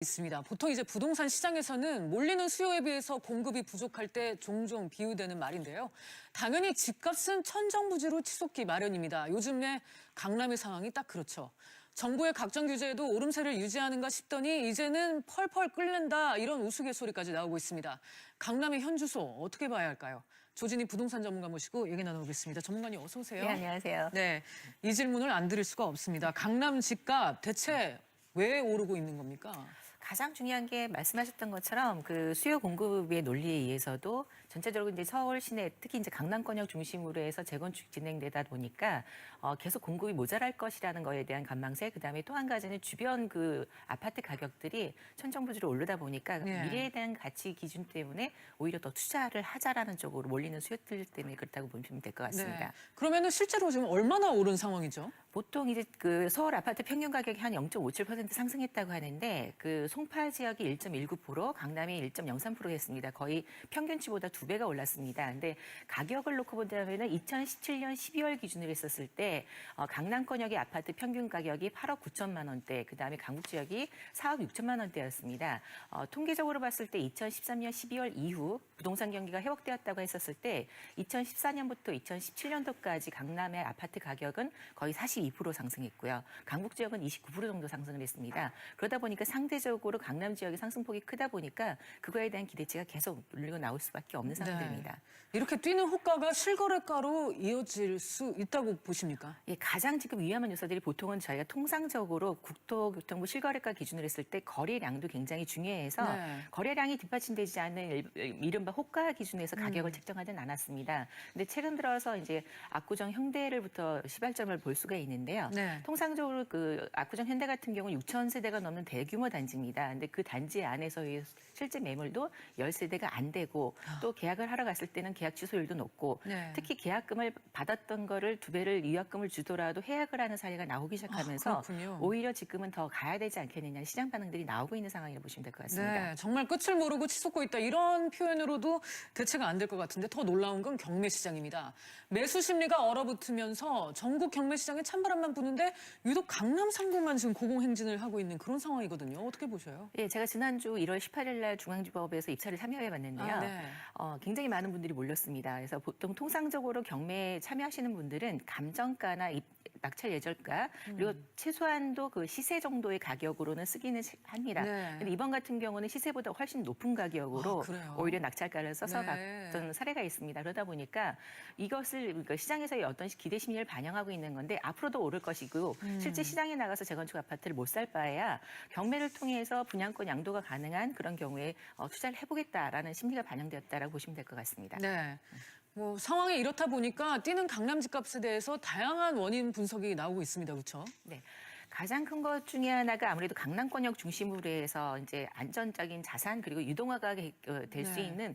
있습니다. 보통 이제 부동산 시장에서는 몰리는 수요에 비해서 공급이 부족할 때 종종 비유되는 말인데요. 당연히 집값은 천정부지로 치솟기 마련입니다. 요즘 내 강남의 상황이 딱 그렇죠. 정부의 각종 규제에도 오름세를 유지하는가 싶더니 이제는 펄펄 끓는다 이런 우스갯소리까지 나오고 있습니다. 강남의 현주소 어떻게 봐야 할까요? 조진희 부동산 전문가 모시고 얘기 나눠보겠습니다. 전문가님 어서 오세요. 네, 안녕하세요. 네, 이 질문을 안 드릴 수가 없습니다. 강남 집값 대체 왜 오르고 있는 겁니까? 가장 중요한 게 말씀하셨던 것처럼 그 수요 공급의 논리에 의해서도 전체적으로 이제 서울 시내 특히 이제 강남권역 중심으로 해서 재건축 진행되다 보니까 계속 공급이 모자랄 것이라는 거에 대한 관망세, 그다음에 또 한 가지는 주변 그 아파트 가격들이 천정부지로 오르다 보니까 네. 미래에 대한 가치 기준 때문에 오히려 더 투자를 하자라는 쪽으로 몰리는 수요들 때문에 그렇다고 보시면 될 것 같습니다. 네. 그러면은 실제로 지금 얼마나 오른 상황이죠? 보통 이제 그 서울 아파트 평균 가격이 한 0.57% 상승했다고 하는데 그 송파 지역이 1.19%, 강남이 1.03%였습니다. 거의 평균치보다 2배가 올랐습니다. 근데 가격을 놓고 본다면은 2017년 12월 기준으로 했었을 때 강남권역의 아파트 평균 가격이 8억 9천만 원대, 그다음에 강북 지역이 4억 6천만 원대였습니다. 통계적으로 봤을 때 2013년 12월 이후 부동산 경기가 회복되었다고 했었을 때 2014년부터 2017년도까지 강남의 아파트 가격은 거의 42% 상승했고요. 강북 지역은 29% 정도 상승을 했습니다. 그러다 보니까 상대적으로 강남 지역의 상승폭이 크다 보니까 그거에 대한 기대치가 계속 물리고 나올 수밖에 없는 상황들입니다. 네. 이렇게 뛰는 호가가 실거래가로 이어질 수 있다고 보십니까? 예, 가장 지금 위험한 요소들이 보통은 저희가 통상적으로 국토교통부 실거래가 기준으로 했을 때 거래량도 굉장히 중요해서 네. 거래량이 뒷받침되지 않는 이른바 호가 기준에서 가격을 책정하진 않았습니다. 근데 최근 들어서 이제 압구정 현대를부터 시발점을 볼 수가 있는데요. 네. 통상적으로 그 압구정 현대 같은 경우는 6천 세대가 넘는 대규모 단지입니다. 근데 그 단지 안에서의 실제 매물도 10세대가 안 되고 또 계약을 하러 갔을 때는 계약 취소율도 높고 네. 특히 계약금을 받았던 거를 2배를 위약금을 주더라도 해약을 하는 사례가 나오기 시작하면서 그렇군요. 오히려 지금은 더 가야 되지 않겠느냐 시장 반응들이 나오고 있는 상황이라고 보시면 될 것 같습니다. 네, 정말 끝을 모르고 치솟고 있다 이런 표현으로도 대체가 안 될 것 같은데 더 놀라운 건 경매 시장입니다. 매수 심리가 얼어붙으면서 전국 경매 시장에 찬바람만 부는데 유독 강남 상공만 지금 고공행진을 하고 있는 그런 상황이거든요. 어떻게 보셔요? 예, 제가 지난주 1월 18일 날 중앙지법에서 입찰을 참여해 봤는데요. 네. 굉장히 많은 분들이 몰렸습니다. 그래서 보통 통상적으로 경매에 참여하시는 분들은 감정가나 낙찰 예절가 그리고 최소한도 그 시세 정도의 가격으로는 쓰기는 합니다. 네. 근데 이번 같은 경우는 시세보다 훨씬 높은 가격으로 그래요? 오히려 낙찰가를 써서 네. 갔던 사례가 있습니다. 그러다 보니까 이것을 그러니까 시장에서의 어떤 기대 심리를 반영하고 있는 건데 앞으로도 오를 것이고 실제 시장에 나가서 재건축 아파트를 못 살 바에야 경매를 통해서 분양권 양도가 가능한 그런 경우에 투자를 해보겠다라는 심리가 반영되었다라고 보시면 될 것 같습니다. 네. 뭐 상황이 이렇다 보니까 뛰는 강남 집값에 대해서 다양한 원인 분석이 나오고 있습니다. 그렇죠? 네. 가장 큰 것 중에 하나가 아무래도 강남권역 중심으로 해서 이제 안전적인 자산 그리고 유동화가 될 수 네. 있는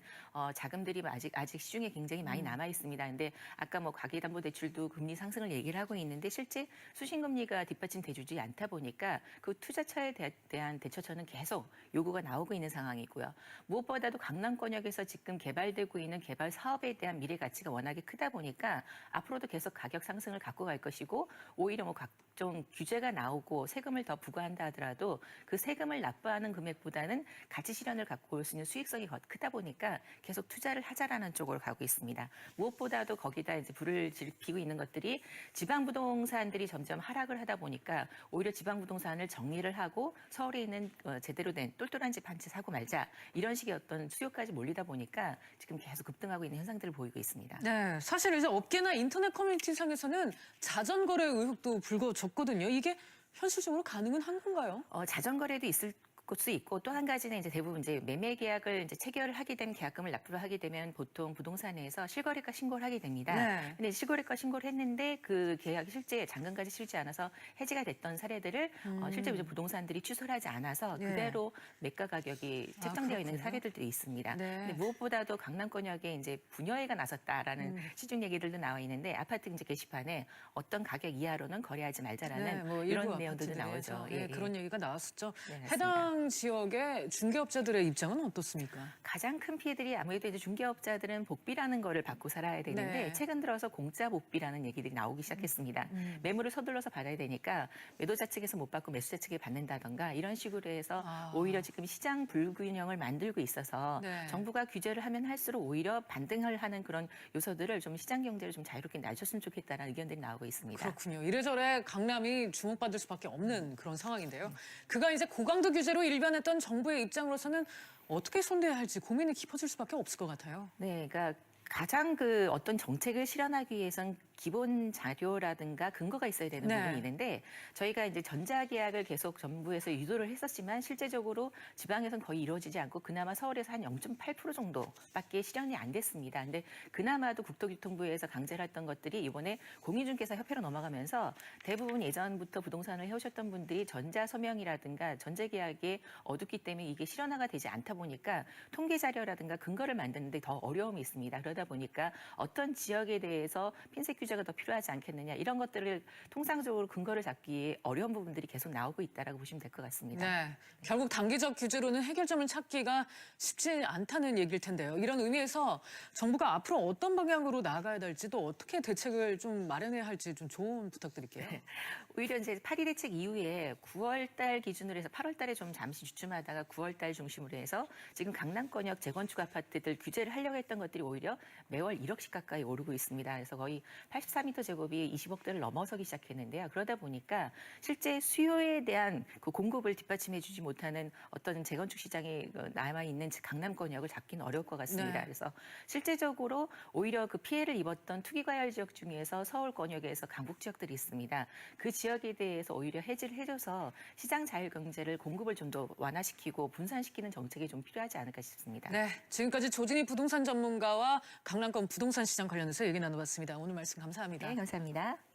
자금들이 아직 시중에 굉장히 많이 남아 있습니다. 근데 아까 뭐 가계담보대출도 금리 상승을 얘기를 하고 있는데 실제 수신금리가 뒷받침돼주지 않다 보니까 그 투자처에 대한 대처처는 계속 요구가 나오고 있는 상황이고요. 무엇보다도 강남권역에서 지금 개발되고 있는 개발 사업에 대한 미래 가치가 워낙에 크다 보니까 앞으로도 계속 가격 상승을 갖고 갈 것이고 오히려 뭐 각종 규제가 나오고 세금을 더 부과한다 하더라도 그 세금을 납부하는 금액보다는 가치 실현을 갖고 올 수 있는 수익성이 크다 보니까 계속 투자를 하자라는 쪽으로 가고 있습니다. 무엇보다도 거기다 이제 불을 지피고 있는 것들이 지방 부동산들이 점점 하락을 하다 보니까 오히려 지방 부동산을 정리를 하고 서울에 있는 제대로 된 똘똘한 집 한 채 사고 말자 이런 식의 어떤 수요까지 몰리다 보니까 지금 계속 급등하고 있는 현상들을 보이고 있습니다. 네, 사실 이제 업계나 인터넷 커뮤니티 상에서는 자전거래 의혹도 불거졌거든요. 이게 현실적으로 가능은 한 건가요? 자전거래도 있을 수 있고 또 한 가지는 이제 대부분 이제 매매 계약을 이제 체결을 하게 되면 계약금을 납부를 하게 되면 보통 부동산에서 실거래가 신고를 하게 됩니다. 네. 근데 실거래가 신고를 했는데 그 계약이 실제 잔금까지 치르지 않아서 해지가 됐던 사례들을 실제 이제 부동산들이 취소를 하지 않아서 네. 그대로 매가 가격이 책정되어 있는 그렇군요. 사례들도 있습니다. 네. 근데 무엇보다도 강남권역에 이제 분여회가 나섰다라는 시중 얘기들도 나와 있는데 아파트 이제 게시판에 어떤 가격 이하로는 거래하지 말자라는 네, 뭐 이런 일부 내용들도 아파트들에서, 나오죠. 예, 그런 얘기가 나왔었죠. 네, 맞습니다. 해당 해당 지역의 중개업자들의 입장은 어떻습니까? 가장 큰 피해들이 아무래도 이제 중개업자들은 복비라는 거를 받고 살아야 되는데 네. 최근 들어서 공짜 복비라는 얘기들이 나오기 시작했습니다. 매물을 서둘러서 받아야 되니까 매도자 측에서 못 받고 매수자 측이 받는다던가 이런 식으로 해서 오히려 지금 시장 불균형을 만들고 있어서 네. 정부가 규제를 하면 할수록 오히려 반등을 하는 그런 요소들을 좀 시장 경제를 좀 자유롭게 놔줬으면 좋겠다는 의견들이 나오고 있습니다. 그렇군요. 이래저래 강남이 주목받을 수밖에 없는 그런 상황인데요. 그가 이제 고강도 규제로 일변했던 정부의 입장으로서는 어떻게 손대야 할지 고민이 깊어질 수밖에 없을 것 같아요. 네, 그러니까 가장 그 어떤 정책을 실현하기 위해선 기본 자료라든가 근거가 있어야 되는 네. 부분이 있는데 저희가 이제 전자계약을 계속 정부에서 유도를 했었지만 실제적으로 지방에서는 거의 이루어지지 않고 그나마 서울에서 한 0.8% 정도밖에 실현이 안 됐습니다. 근데 그나마도 국토교통부에서 강제를 했던 것들이 이번에 공인중개사 협회로 넘어가면서 대부분 예전부터 부동산을 해오셨던 분들이 전자서명이라든가 전자계약에 어둡기 때문에 이게 실현화가 되지 않다 보니까 통계 자료라든가 근거를 만드는데 더 어려움이 있습니다. 그러다 보니까 어떤 지역에 대해서 핀셋 규제가 더 필요하지 않겠느냐 이런 것들을 통상적으로 근거를 잡기에 어려운 부분들이 계속 나오고 있다라고 보시면 될 것 같습니다. 네, 결국 단기적 규제로는 해결점을 찾기가 쉽지 않다는 얘기일 텐데요. 이런 의미에서 정부가 앞으로 어떤 방향으로 나아가야 될지 또 어떻게 대책을 좀 마련해야 할지 좀 조언 부탁드릴게요. 오히려 이제 8.1 대책 이후에 9월 달 기준으로 해서 8월 달에 좀 잠시 주춤하다가 9월 달 중심으로 해서 지금 강남권역 재건축 아파트들 규제를 하려고 했던 것들이 오히려 매월 1억씩 가까이 오르고 있습니다. 그래서 거의 84m 제곱이 20억대를 넘어서기 시작했는데요. 그러다 보니까 실제 수요에 대한 그 공급을 뒷받침해주지 못하는 어떤 재건축 시장이 남아있는 강남권역을 잡기는 어려울 것 같습니다. 네. 그래서 실제적으로 오히려 그 피해를 입었던 투기과열 지역 중에서 서울권역에서 강북 지역들이 있습니다. 그 지역에 대해서 오히려 해지를 해줘서 시장 자율 경제를 공급을 좀 더 완화시키고 분산시키는 정책이 좀 필요하지 않을까 싶습니다. 네, 지금까지 조진희 부동산 전문가와 강남권 부동산 시장 관련해서 얘기 나눠봤습니다. 오늘 말씀 감사합니다. 네, 감사합니다.